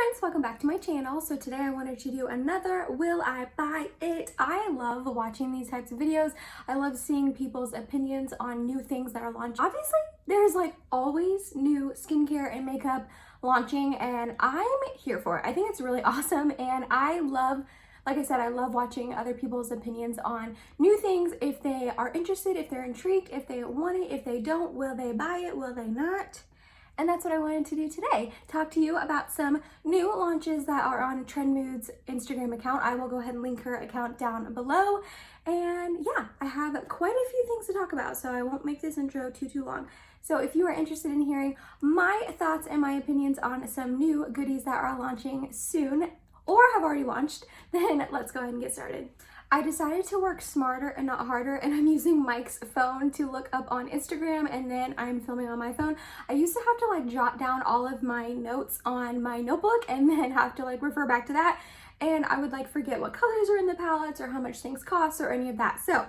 friends, welcome back to my channel. So today I wanted to do another Will I Buy It? I love watching these types of videos. I love seeing people's opinions on new things that are launched. Obviously, there's like always new skincare and makeup launching and I'm here for it. I think it's really awesome and I love, like I said, I love watching other people's opinions on new things. If they are interested, if they're intrigued, if they want it, if they don't, will they buy it, will they not? And that's what I wanted to do today. Talk to you about some new launches that are on Trend Mood's Instagram account. I will go ahead and link her account down below. And yeah, I have quite a few things to talk about, so I won't make this intro too long. So if you are interested in hearing my thoughts and my opinions on some new goodies that are launching soon or have already launched, then let's go ahead and get started. I decided to work smarter and not harder, and I'm using Mike's phone to look up on Instagram, and then I'm filming on my phone. I used to have to like jot down all of my notes on my notebook and then have to like refer back to that, and I would like forget what colors are in the palettes or how much things cost or any of that. So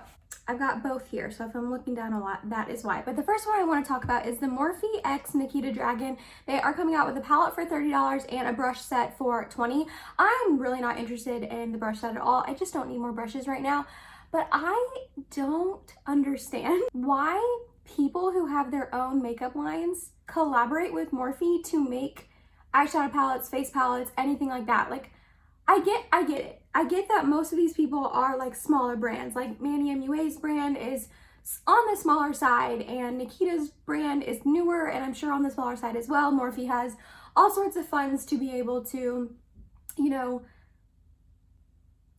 I've got both here, so if I'm looking down a lot, that is why. But the first one I want to talk about is the Morphe X Nikita Dragon. They are coming out with a palette for $30 and a brush set for $20. I'm really not interested in the brush set at all. I just don't need more brushes right now. But I don't understand why people who have their own makeup lines collaborate with Morphe to make eyeshadow palettes, face palettes, anything like that. Like, I get it. I get that most of these people are like smaller brands, like Manny MUA's brand is on the smaller side and Nikita's brand is newer and I'm sure on the smaller side as well. Morphe has all sorts of funds to be able to, you know,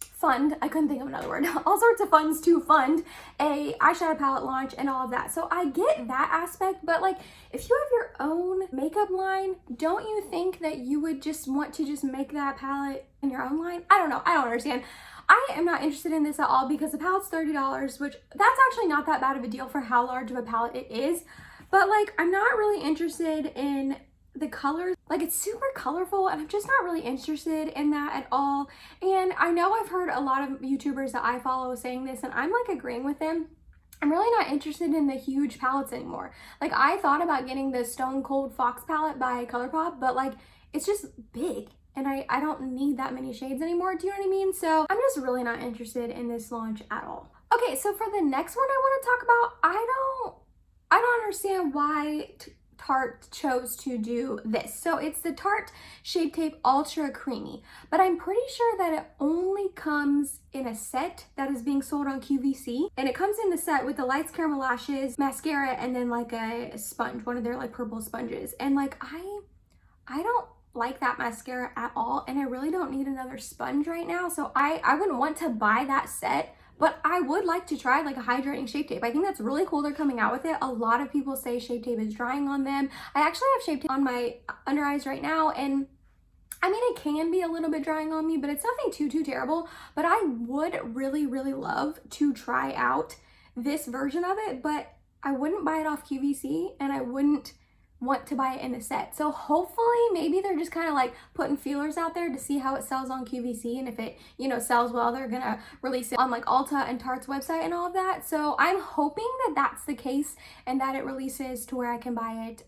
fund, I couldn't think of another word, all sorts of funds to fund a eyeshadow palette launch and all of that. So I get that aspect, but like if you have your own makeup line, don't you think that you would just want to just make that palette in your own line? I don't know, I don't understand. I am not interested in this at all because the palette's $30, which that's actually not that bad of a deal for how large of a palette it is. But like, I'm not really interested in the colors. Like, it's super colorful and I'm just not really interested in that at all. And I know I've heard a lot of YouTubers that I follow saying this and I'm like agreeing with them. I'm really not interested in the huge palettes anymore. Like, I thought about getting the Stone Cold Fox palette by ColourPop, but like it's just big and I don't need that many shades anymore. Do you know what I mean? So I'm just really not interested in this launch at all. Okay, so for the next one I want to talk about, I don't understand why Tarte chose to do this. So it's the Tarte Shape Tape Ultra Creamy, but I'm pretty sure that it only comes in a set that is being sold on QVC, and it comes in the set with the Lights Caramel Lashes, mascara, and then like a sponge, one of their like purple sponges. And like I don't like that mascara at all, and I really don't need another sponge right now, so I wouldn't want to buy that set. But I would like to try like a hydrating Shape Tape. I think that's really cool they're coming out with it. A lot of people say Shape Tape is drying on them. I actually have Shape Tape on my under eyes right now, and I mean, it can be a little bit drying on me, but it's nothing too terrible. But I would really love to try out this version of it, but I wouldn't buy it off QVC and I wouldn't want to buy it in a set. So hopefully maybe they're just kind of like putting feelers out there to see how it sells on QVC, and if it, you know, sells well, they're gonna release it on like Ulta and Tarte's website and all of that. So I'm hoping that that's the case and that it releases to where I can buy it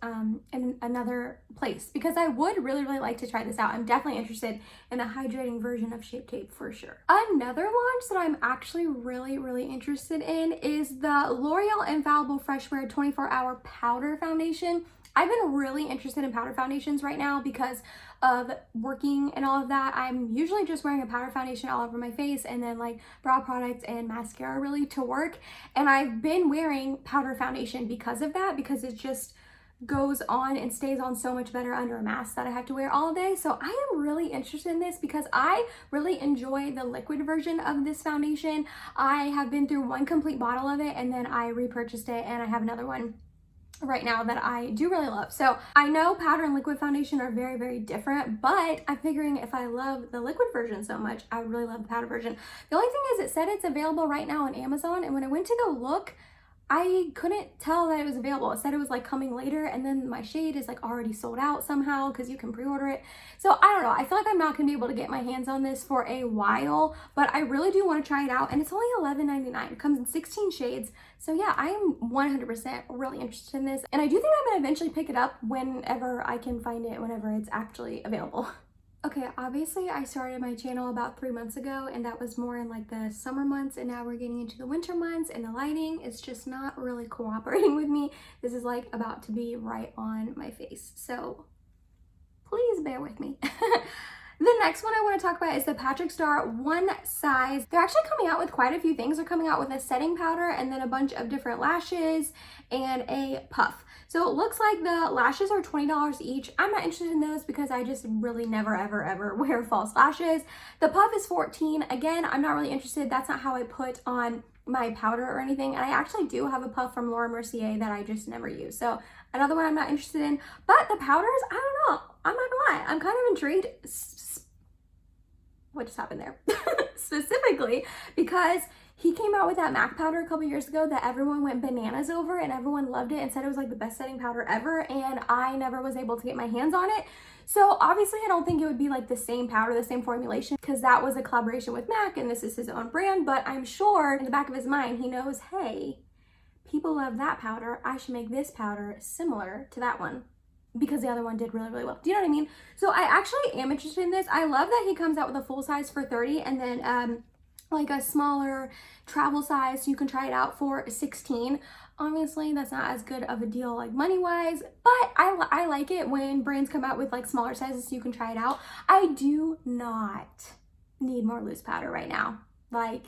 in another place, because I would really like to try this out. I'm definitely interested in a hydrating version of Shape Tape for sure. Another launch that I'm actually really interested in is the L'Oreal Infallible Fresh Wear 24-Hour Powder Foundation. I've been really interested in powder foundations right now because of working and all of that. I'm usually just wearing a powder foundation all over my face and then like brow products and mascara really to work. And I've been wearing powder foundation because of that, because it just goes on and stays on so much better under a mask that I have to wear all day. So I am really interested in this because I really enjoy the liquid version of this foundation. I have been through one complete bottle of it and then I repurchased it, and I have another one right now that I do really love. So I know powder and liquid foundation are very different, but I'm figuring if I love the liquid version so much, I really love the powder version. The only thing is it said it's available right now on Amazon, and when I went to go look, I couldn't tell that it was available. It said it was like coming later, and then my shade is like already sold out somehow because you can pre-order it. So I don't know. I feel like I'm not gonna be able to get my hands on this for a while, but I really do want to try it out, and it's only $11.99. It comes in 16 shades. So yeah, I am 100% really interested in this, and I do think I'm gonna eventually pick it up whenever I can find it, whenever it's actually available. Okay, obviously I started my channel about 3 months ago, and that was more in like the summer months, and now we're getting into the winter months and the lighting is just not really cooperating with me. This is like about to be right on my face, so please bear with me. The next one I want to talk about is the Patrick Star One Size. They're actually coming out with quite a few things. They're coming out with a setting powder and then a bunch of different lashes and a puff. So it looks like the lashes are $20 each. I'm not interested in those because I just really never ever wear false lashes. The puff is $14. Again, I'm not really interested. That's not how I put on my powder or anything. And I actually do have a puff from Laura Mercier that I just never use. So another one I'm not interested in. But the powders, I don't know. I'm not gonna lie. I'm kind of intrigued. What just happened there? Specifically because he came out with that MAC powder a couple years ago that everyone went bananas over and everyone loved it and said it was like the best setting powder ever, and I never was able to get my hands on it. So obviously I don't think it would be like the same powder, the same formulation, because that was a collaboration with MAC and this is his own brand, but I'm sure in the back of his mind he knows, hey, people love that powder, I should make this powder similar to that one, because the other one did really well. Do you know what I mean? So I actually am interested in this. I love that he comes out with a full size for $30 and then like a smaller travel size so you can try it out for $16. Obviously that's not as good of a deal like money wise, but I like it when brands come out with like smaller sizes so you can try it out. I do not need more loose powder right now. Like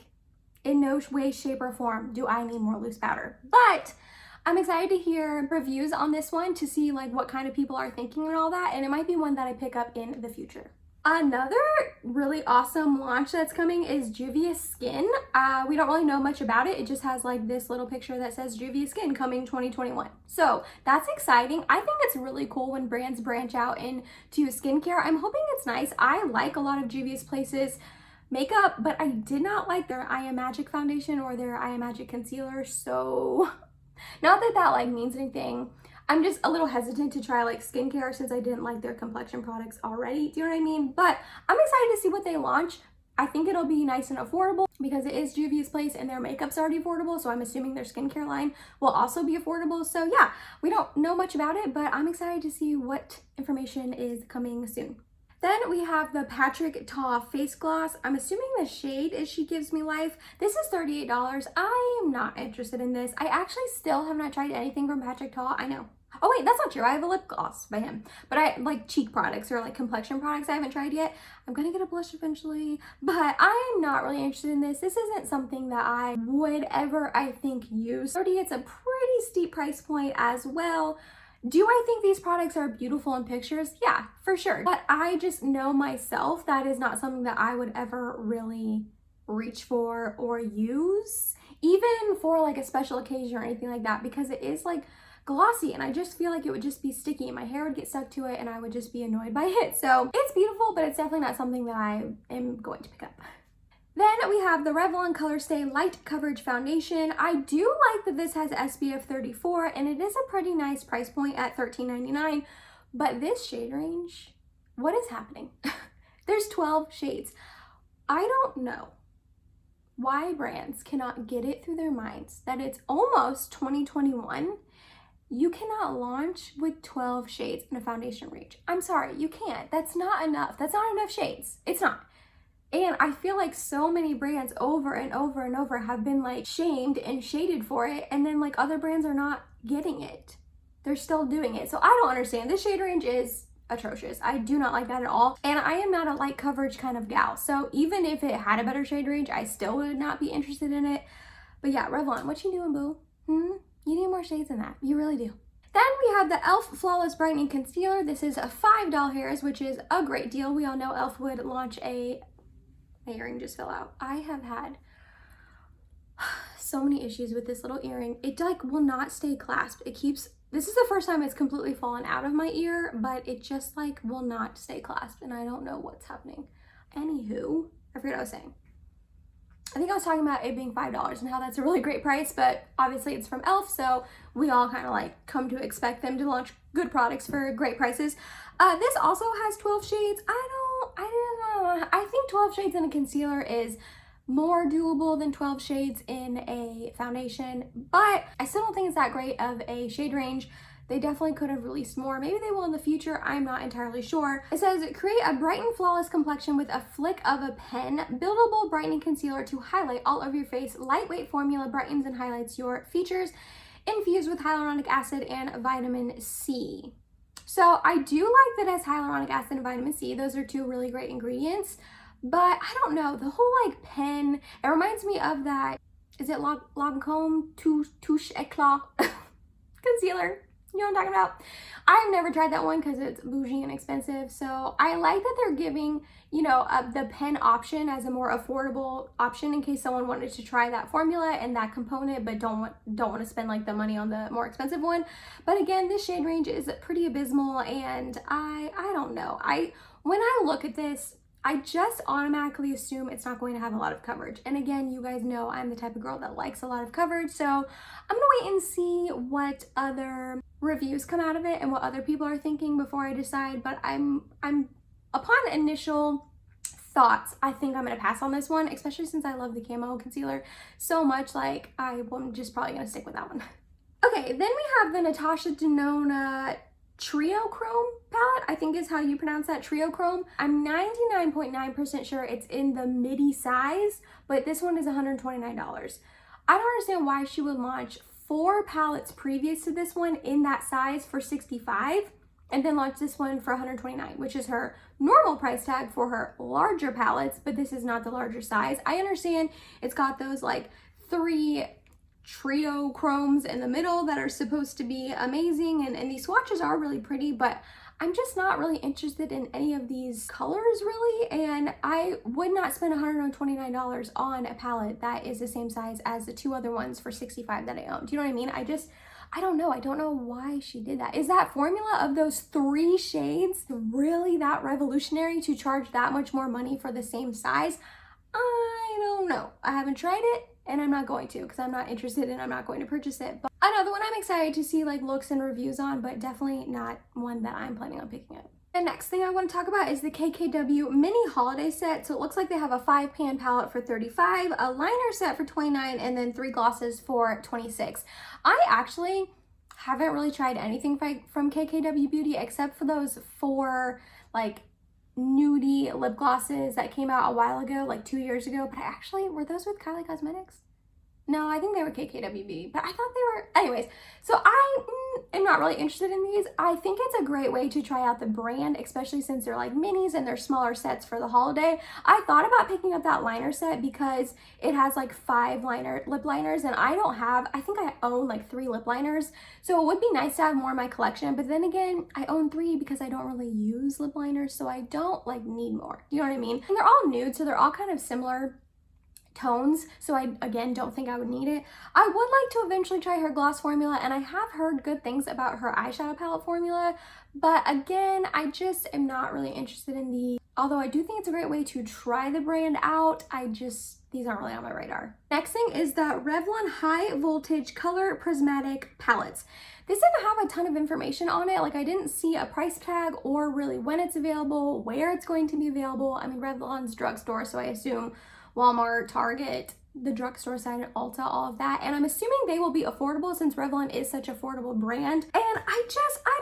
in no way, shape or form do I need more loose powder, but I'm excited to hear reviews on this one to see like what kind of people are thinking and all that, and it might be one that I pick up in the future. Another really awesome launch that's coming is Juvia's Skin. We don't really know much about it. It just has like this little picture that says Juvia's Skin coming 2021. So that's exciting. I think it's really cool when brands branch out into skincare. I'm hoping it's nice. I like a lot of Juvia's Place's makeup, but I did not like their I Am Magic foundation or their I Am Magic concealer, so not that that like means anything. I'm just a little hesitant to try like skincare since I didn't like their complexion products already. Do you know what I mean? But I'm excited to see what they launch. I think it'll be nice and affordable because it is Juvia's Place and their makeup's already affordable. So I'm assuming their skincare line will also be affordable. So yeah, we don't know much about it, but I'm excited to see what information is coming soon. Then we have the Patrick Ta face gloss. I'm assuming the shade is She Gives Me Life. This is $38. I am not interested in this. I actually still have not tried anything from Patrick Ta. I know. Oh wait, that's not true. I have a lip gloss by him. But I like cheek products or like complexion products I haven't tried yet. I'm gonna get a blush eventually, but I am not really interested in this. This isn't something that I would ever, I think, use. $30, it's a pretty steep price point as well. Do I think these products are beautiful in pictures? Yeah, for sure. But I just know myself that is not something that I would ever really reach for or use, even for like a special occasion or anything like that, because it is like glossy and I just feel like it would just be sticky and my hair would get stuck to it and I would just be annoyed by it. So it's beautiful, but it's definitely not something that I am going to pick up. Then we have the Revlon Color Stay Light Coverage Foundation. I do like that this has SPF 34 and it is a pretty nice price point at $13.99, but this shade range, what is happening? There's 12 shades. I don't know why brands cannot get it through their minds that it's almost 2021. You cannot launch with 12 shades in a foundation range. I'm sorry, you can't. That's not enough. That's not enough shades. It's not. And I feel like so many brands over and over have been like shamed and shaded for it, and then like other brands are not getting it. They're still doing it. So I don't understand. This shade range is atrocious. I do not like that at all. And I am not a light coverage kind of gal. So even if it had a better shade range, I still would not be interested in it. But yeah, Revlon, what you doing, boo? You need more shades than that. You really do. Then we have the e.l.f. Flawless Brightening Concealer. This is a $5 hairs, which is a great deal. We all know e.l.f. would launch my earring just fell out. I have had so many issues with this little earring. It like will not stay clasped. This is the first time it's completely fallen out of my ear, but it just like will not stay clasped and I don't know what's happening. Anywho, I forget what I was saying. I think I was talking about it being $5 and how that's a really great price, but obviously it's from e.l.f. so we all kind of like come to expect them to launch good products for great prices. This also has 12 shades. I don't know. I think 12 shades in a concealer is more doable than 12 shades in a foundation, but I still don't think it's that great of a shade range. They definitely could have released more. Maybe they will in the future. I'm not entirely sure. It says, create a bright and flawless complexion with a flick of a pen. Buildable brightening concealer to highlight all over your face. Lightweight formula brightens and highlights your features. Infused with hyaluronic acid and vitamin C. So I do like that it has hyaluronic acid and vitamin C. Those are two really great ingredients. But I don't know, the whole like pen, it reminds me of that, is it Lancome Touche Eclat concealer? You know what I'm talking about? I've never tried that one because it's bougie and expensive. So I like that they're giving, you know, the pen option as a more affordable option in case someone wanted to try that formula and that component, but don't want to spend like the money on the more expensive one. But again, this shade range is pretty abysmal, and I don't know. When I look at this, I just automatically assume it's not going to have a lot of coverage. And again, you guys know I'm the type of girl that likes a lot of coverage. So I'm gonna wait and see what other reviews come out of it and what other people are thinking before I decide. But I'm upon initial thoughts, I think I'm gonna pass on this one, especially since I love the camo concealer so much. Like, I'm just probably gonna stick with that one. Okay, then we have the Natasha Denona Trio Chrome palette, I think is how you pronounce that, Trio Chrome. I'm 99.9% sure it's in the midi size, but this one is $129. I don't understand why she would launch 4 palettes previous to this one in that size for $65 and then launch this one for $129, which is her normal price tag for her larger palettes, but this is not the larger size. I understand it's got those like 3 trio chromes in the middle that are supposed to be amazing, and these swatches are really pretty, but I'm just not really interested in any of these colors really, and I would not spend $129 on a palette that is the same size as the 2 other ones for $65 that I own. Do you know what I mean? I don't know why she did that. Is that formula of those 3 shades really that revolutionary to charge that much more money for the same size? I don't know. I haven't tried it, and I'm not going to because I'm not interested and I'm not going to purchase it. But another one I'm excited to see like looks and reviews on, but definitely not one that I'm planning on picking up. The next thing I want to talk about is the KKW mini holiday set. So it looks like they have a 5-pan palette for $35, a liner set for $29, and then 3 glosses for $26. I actually haven't really tried anything from KKW Beauty except for those 4 like nudie lip glosses that came out a while ago, like 2 years ago. But were those with Kylie Cosmetics? No, I think they were KKW Beauty, but I thought they were. Anyways, so I am not really interested in these. I think it's a great way to try out the brand, especially since they're like minis and they're smaller sets for the holiday. I thought about picking up that liner set because it has like 5 lip liners, and I think I own like 3 lip liners. So it would be nice to have more in my collection, but then again, I own 3 because I don't really use lip liners, so I don't like need more. You know what I mean? And they're all nude, so they're all kind of similar tones, so I again don't think I would need it. I would like to eventually try her gloss formula, and I have heard good things about her eyeshadow palette formula, but again, I just am not really interested in these. Although I do think it's a great way to try the brand out, these aren't really on my radar. Next thing is the Revlon High Voltage Color Prismatic Palettes. This didn't have a ton of information on it. Like, I didn't see a price tag or really when it's available, where it's going to be available. I mean, Revlon's drugstore, so I assume Walmart, Target, the drugstore side, and Ulta, all of that. And I'm assuming they will be affordable since Revlon is such an affordable brand. And I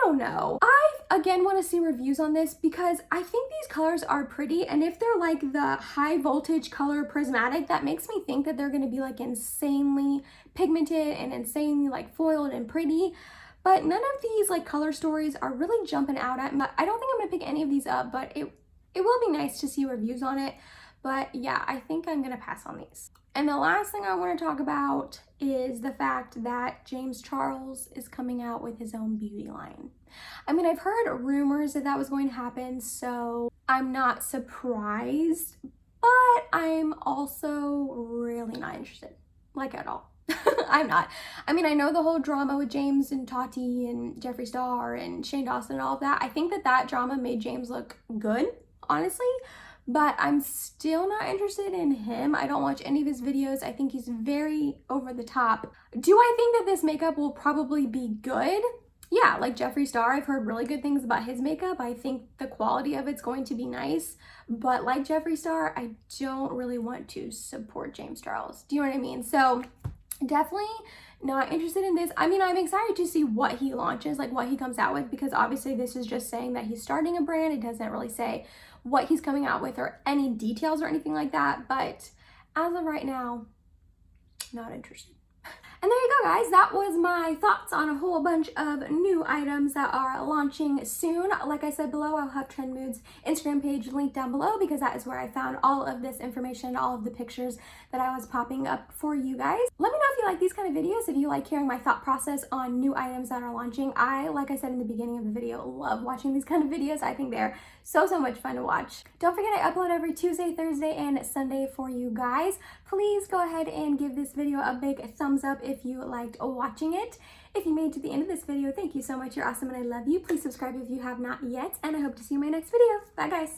don't know. I, again, want to see reviews on this because I think these colors are pretty. And if they're like the high voltage color prismatic, that makes me think that they're going to be like insanely pigmented and insanely like foiled and pretty. But none of these like color stories are really jumping out at me. I don't think I'm going to pick any of these up, but it will be nice to see reviews on it. But yeah, I think I'm gonna pass on these. And the last thing I want to talk about is the fact that James Charles is coming out with his own beauty line. I mean, I've heard rumors that was going to happen, so I'm not surprised, but I'm also really not interested, like at all. I'm not. I mean, I know the whole drama with James and Tati and Jeffree Star and Shane Dawson and all of that. I think that drama made James look good, honestly. But I'm still not interested in him. I don't watch any of his videos. I think he's very over the top. Do I think that this makeup will probably be good? Yeah, like Jeffree Star, I've heard really good things about his makeup. I think the quality of it's going to be nice. But like Jeffree Star, I don't really want to support James Charles. Do you know what I mean? So definitely not interested in this. I mean, I'm excited to see what he launches, like what he comes out with, because obviously this is just saying that he's starting a brand. It doesn't really say what he's coming out with or any details or anything like that. But as of right now, not interested. And there you go, guys. That was my thoughts on a whole bunch of new items that are launching soon. Like I said below, I'll have Trend Mood's Instagram page linked down below because that is where I found all of this information, all of the pictures that I was popping up for you guys. Let me know if you like these kind of videos, if you like hearing my thought process on new items that are launching. I, like I said in the beginning of the video, love watching these kind of videos. I think they're so much fun to watch. Don't forget I upload every Tuesday, Thursday, and Sunday for you guys. Please go ahead and give this video a big thumbs up if you liked watching it. If you made it to the end of this video, thank you so much. You're awesome and I love you. Please subscribe if you have not yet, and I hope to see you in my next video. Bye, guys.